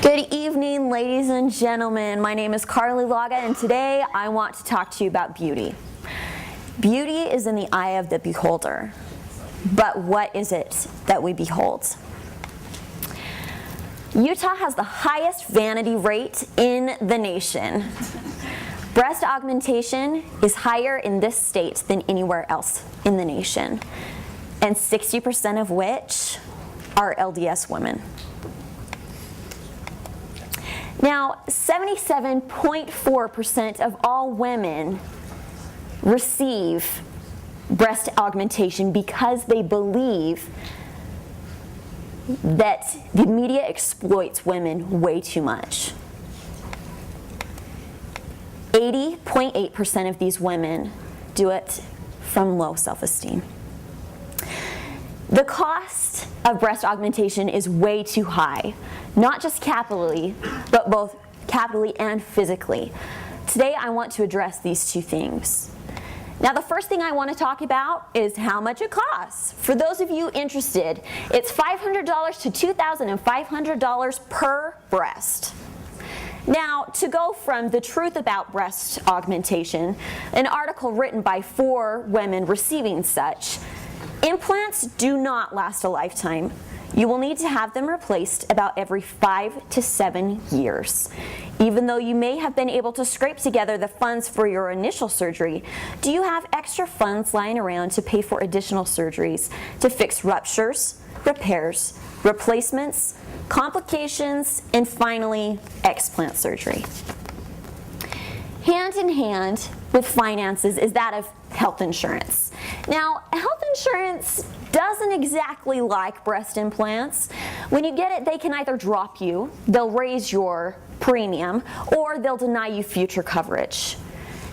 Good evening, ladies and gentlemen. My name is Carly Laga, and today I want to talk to you about beauty. Beauty is in the eye of the beholder, but what is it that we behold? Utah has the highest vanity rate in the nation. Breast augmentation is higher in this state than anywhere else in the nation, and 60% of which are LDS women. Now, 77.4% of all women receive breast augmentation because they believe that the media exploits women way too much. 80.8% of these women do it from low self-esteem. The cost of breast augmentation is way too high, not just capitally, but both capitally and physically. Today I want to address these two things. Now, the first thing I want to talk about is how much it costs. For those of you interested, it's $500 to $2,500 per breast. Now, to go from The Truth About Breast Augmentation, an article written by 4 women receiving such, implants do not last a lifetime. You will need to have them replaced about every 5 to 7 years. Even though you may have been able to scrape together the funds for your initial surgery, do you have extra funds lying around to pay for additional surgeries to fix ruptures, repairs, replacements, complications, and finally, explant surgery? Hand in hand with finances is that of health insurance. Now, health insurance doesn't exactly like breast implants. When you get it, they can either drop you, they'll raise your premium, or they'll deny you future coverage.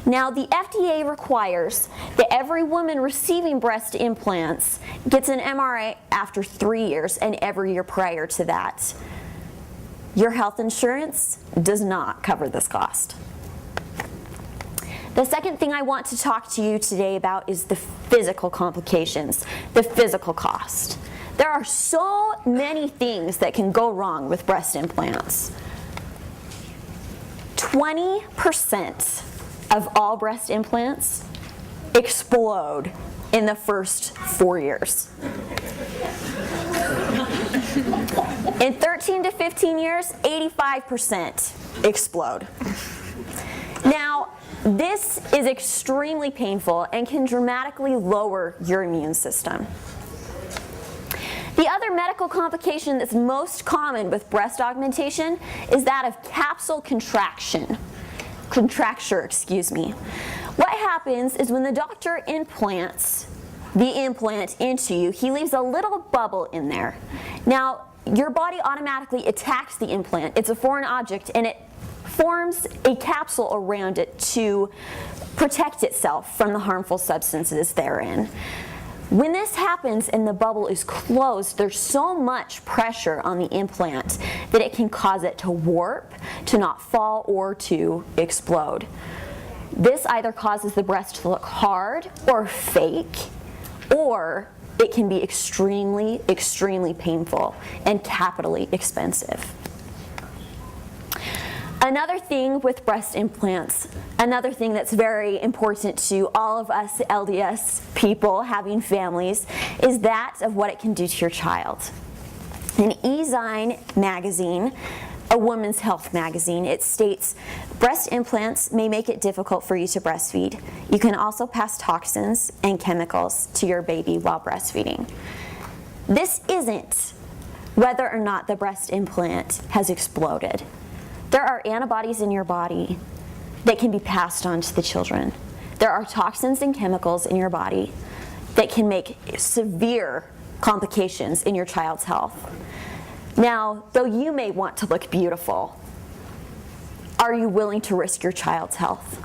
Now, the FDA requires that every woman receiving breast implants gets an MRI after 3 years and every year prior to that. Your health insurance does not cover this cost. The second thing I want to talk to you today about is the physical complications, the physical cost. There are so many things that can go wrong with breast implants. 20% of all breast implants explode in the first 4 years. In 13 to 15 years, 85% explode. Now, this is extremely painful and can dramatically lower your immune system. The other medical complication that's most common with breast augmentation is that of capsule contracture. What happens is when the doctor implants the implant into you, he leaves a little bubble in there. Now, your body automatically attacks the implant. It's a foreign object, and it forms a capsule around it to protect itself from the harmful substances therein. When this happens and the bubble is closed, there's so much pressure on the implant that it can cause it to warp, to not fall, or to explode. This either causes the breast to look hard or fake, or it can be extremely, extremely painful and capitally expensive. Another thing with breast implants, another thing that's very important to all of us LDS people having families, is that of what it can do to your child. In E-Zine magazine, a woman's health magazine, it states, breast implants may make it difficult for you to breastfeed. You can also pass toxins and chemicals to your baby while breastfeeding. This isn't whether or not the breast implant has exploded. There are antibodies in your body that can be passed on to the children. There are toxins and chemicals in your body that can make severe complications in your child's health. Now, though you may want to look beautiful, are you willing to risk your child's health?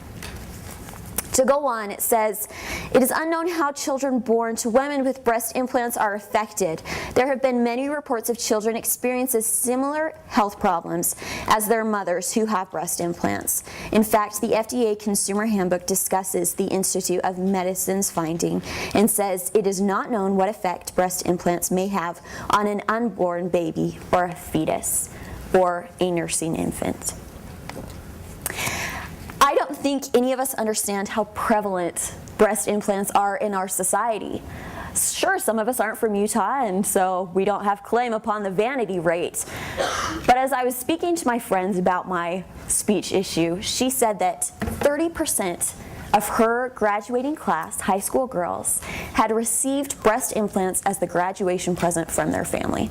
To go on, it says, it is unknown how children born to women with breast implants are affected. There have been many reports of children experiencing similar health problems as their mothers who have breast implants. In fact, the FDA Consumer Handbook discusses the Institute of Medicine's finding and says it is not known what effect breast implants may have on an unborn baby or a fetus. or a nursing infant. I don't think any of us understand how prevalent breast implants are in our society. Sure, some of us aren't from Utah, and so we don't have claim upon the vanity rate. But as I was speaking to my friends about my speech issue, she said that 30% of her graduating class, high school girls, had received breast implants as the graduation present from their family.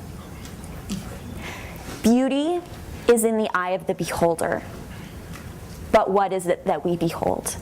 Beauty is in the eye of the beholder. But what is it that we behold?